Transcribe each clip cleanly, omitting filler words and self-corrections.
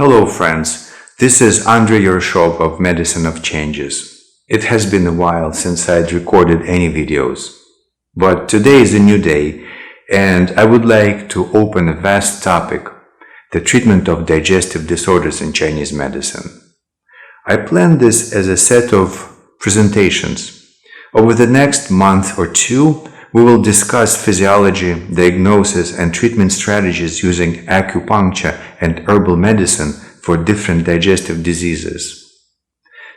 Hello friends, this is Andrei Yeroshov of Medicine of Changes. It has been a while since I'd recorded any videos, but today is a new day and I would like to open a vast topic, the treatment of digestive disorders in Chinese medicine. I planned this as a set of presentations. Over the next month or two, we will discuss physiology, diagnosis, and treatment strategies using acupuncture and herbal medicine for different digestive diseases.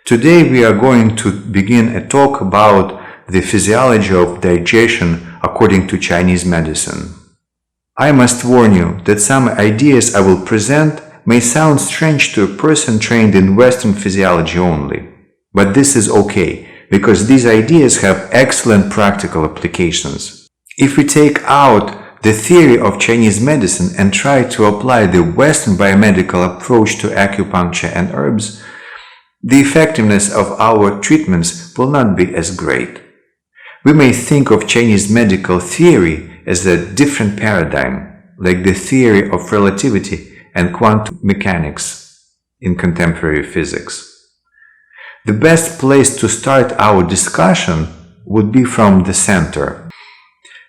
Today we are going to begin a talk about the physiology of digestion according to Chinese medicine. I must warn you that some ideas I will present may sound strange to a person trained in Western physiology only, but this is okay, because these ideas have excellent practical applications. If we take out the theory of Chinese medicine and try to apply the Western biomedical approach to acupuncture and herbs, the effectiveness of our treatments will not be as great. We may think of Chinese medical theory as a different paradigm, like the theory of relativity and quantum mechanics in contemporary physics. The best place to start our discussion would be from the center.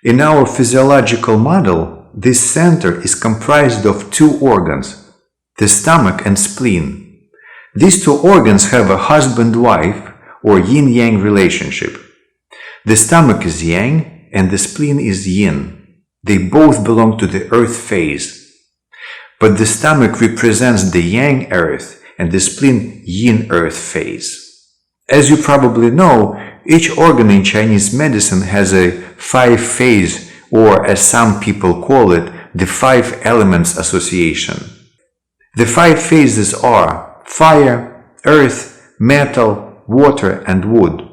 In our physiological model, this center is comprised of two organs, the stomach and spleen. These two organs have a husband-wife or yin-yang relationship. The stomach is yang and the spleen is yin. They both belong to the earth phase. But the stomach represents the yang earth and the spleen yin earth phase. As you probably know, each organ in Chinese medicine has a five-phase, or as some people call it, the five elements association. The five phases are fire, earth, metal, water, and wood.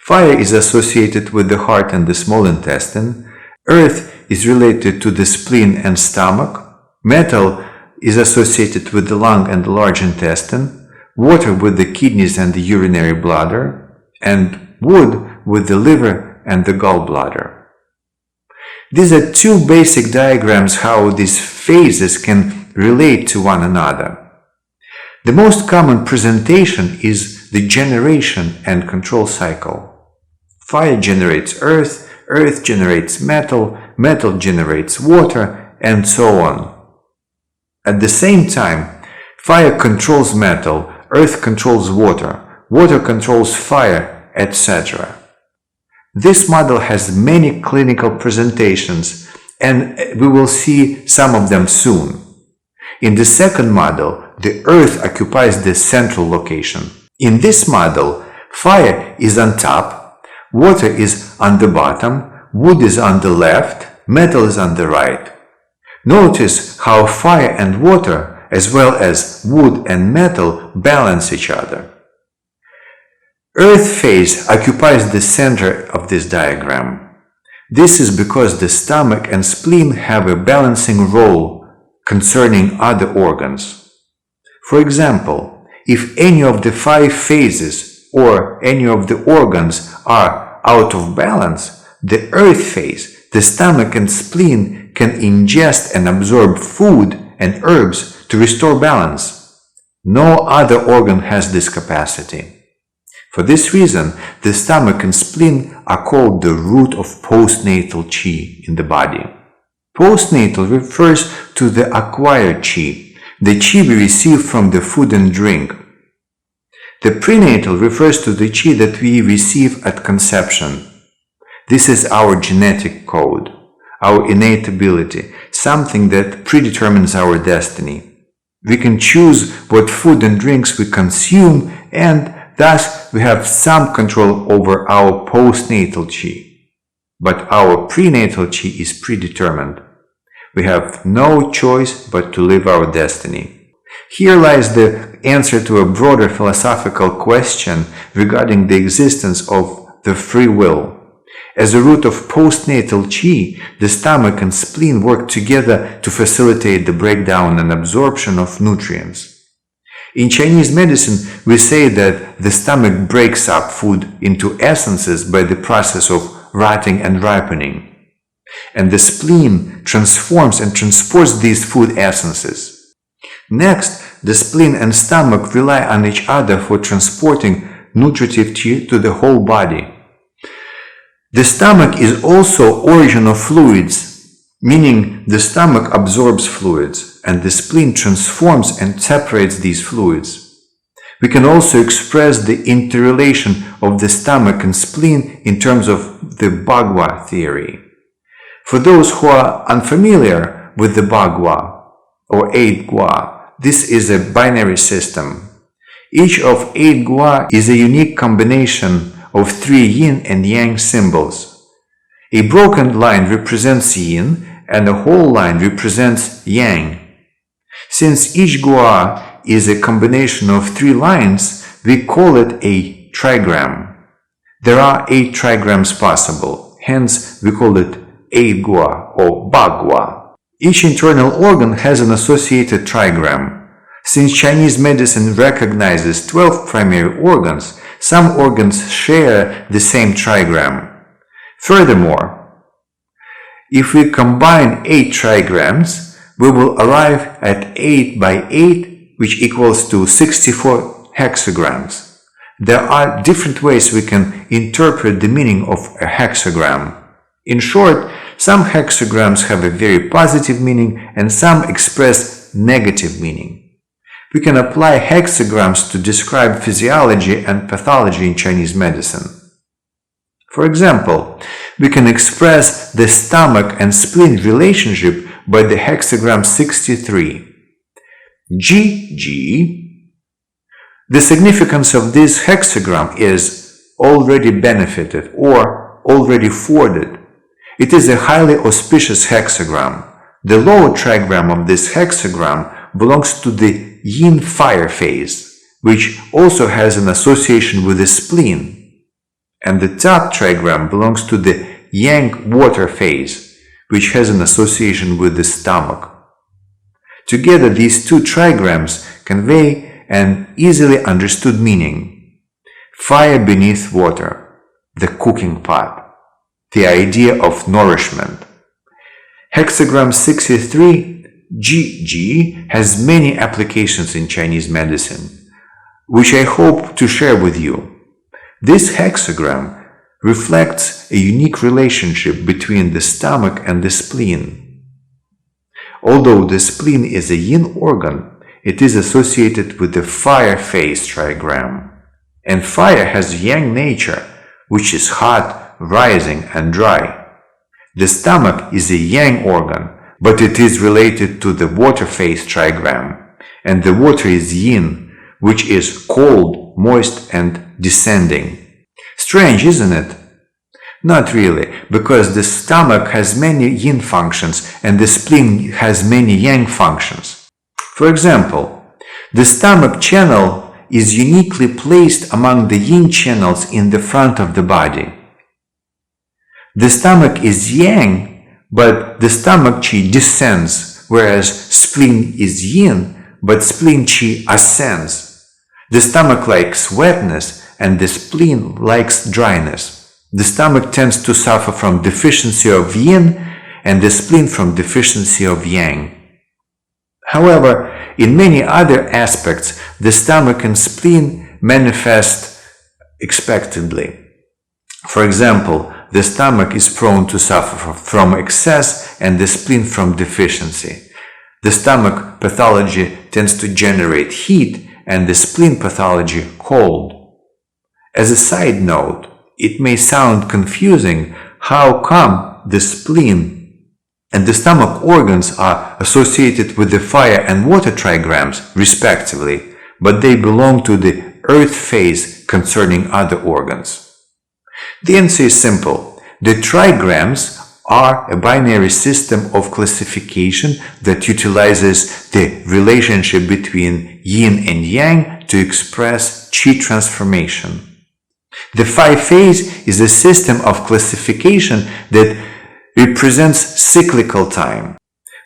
Fire is associated with the heart and the small intestine. Earth is related to the spleen and stomach. Metal is associated with the lung and the large intestine. Water with the kidneys and the urinary bladder, and wood with the liver and the gallbladder. These are two basic diagrams how these phases can relate to one another. The most common presentation is the generation and control cycle. Fire generates earth, earth generates metal, metal generates water, and so on. At the same time, fire controls metal, earth controls water, water controls fire, etc. This model has many clinical presentations, and we will see some of them soon. In the second model, the earth occupies the central location. In this model, fire is on top, water is on the bottom, wood is on the left, metal is on the right. Notice how fire and water, as well as wood and metal, balance each other. Earth phase occupies the center of this diagram. This is because the stomach and spleen have a balancing role concerning other organs. For example, if any of the five phases or any of the organs are out of balance, the earth phase, the stomach and spleen can ingest and absorb food and herbs to restore balance. No other organ has this capacity. For this reason, the stomach and spleen are called the root of postnatal qi in the body. Postnatal refers to the acquired qi, the qi we receive from the food and drink. The prenatal refers to the qi that we receive at conception. This is our genetic code, our innate ability, something that predetermines our destiny. We can choose what food and drinks we consume, and thus we have some control over our postnatal qi. But our prenatal qi is predetermined. We have no choice but to live our destiny. Here lies the answer to a broader philosophical question regarding the existence of the free will. As a root of postnatal qi, the stomach and spleen work together to facilitate the breakdown and absorption of nutrients. In Chinese medicine, we say that the stomach breaks up food into essences by the process of rotting and ripening, and the spleen transforms and transports these food essences. Next, the spleen and stomach rely on each other for transporting nutritive qi to the whole body. The stomach is also origin of fluids, meaning the stomach absorbs fluids and the spleen transforms and separates these fluids. We can also express the interrelation of the stomach and spleen in terms of the Bhagwa Theory. For those who are unfamiliar with the Bhagwa or 8 Gua, this is a binary system. Each of 8 Gua is a unique combination of 3 yin and yang symbols. A broken line represents yin and a whole line represents yang. Since each Gua is a combination of 3 lines, we call it a trigram. There are 8 trigrams possible, hence we call it 8 Gua or Bhagwa. Each internal organ has an associated trigram. Since Chinese medicine recognizes 12 primary organs, some organs share the same trigram. Furthermore, if we combine 8 trigrams, we will arrive at 8 by 8, which equals to 64 hexagrams. There are different ways we can interpret the meaning of a hexagram. In short, some hexagrams have a very positive meaning and some express negative meaning. We can apply hexagrams to describe physiology and pathology in Chinese medicine. For example, we can express the stomach and spleen relationship by the hexagram 63. GG. The significance of this hexagram is already benefited or already forded. It is a highly auspicious hexagram. The lower trigram of this hexagram belongs to the yin fire phase, which also has an association with the spleen, and the top trigram belongs to the yang water phase, which has an association with the stomach. Together, these 2 trigrams convey an easily understood meaning: fire beneath water, the cooking pot, the idea of nourishment. Hexagram 63 GG has many applications in Chinese medicine, which I hope to share with you. This hexagram reflects a unique relationship between the stomach and the spleen. Although the spleen is a yin organ, it is associated with the fire phase trigram. And fire has yang nature, which is hot, rising, and dry. The stomach is a yang organ, but it is related to the water phase trigram, and the water is yin, which is cold, moist, and descending. Strange, isn't it? Not really, because the stomach has many yin functions and the spleen has many yang functions. For example, the stomach channel is uniquely placed among the yin channels in the front of the body. The stomach is yang, but the stomach qi descends, whereas spleen is yin, but spleen qi ascends. The stomach likes wetness and the spleen likes dryness. The stomach tends to suffer from deficiency of yin and the spleen from deficiency of yang. However, in many other aspects, the stomach and spleen manifest expectedly. For example, the stomach is prone to suffer from excess and the spleen from deficiency. The stomach pathology tends to generate heat and the spleen pathology cold. As a side note, it may sound confusing how come the spleen and the stomach organs are associated with the fire and water trigrams respectively, but they belong to the earth phase concerning other organs. The answer is simple. The trigrams are a binary system of classification that utilizes the relationship between yin and yang to express qi transformation. The 5 phase is a system of classification that represents cyclical time.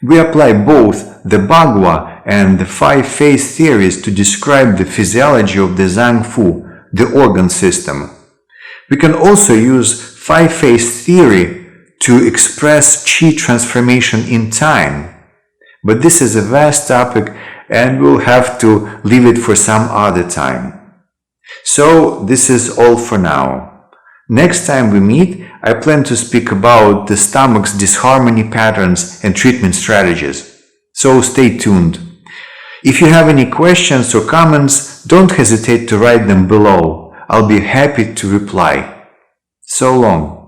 We apply both the Bhagwa and the 5 phase theories to describe the physiology of the Zhang Fu, the organ system. We can also use 5 phase theory to express qi transformation in time. But this is a vast topic and we'll have to leave it for some other time. So this is all for now. Next time we meet, I plan to speak about the stomach's disharmony patterns and treatment strategies. So stay tuned. If you have any questions or comments, don't hesitate to write them below. I'll be happy to reply. So long.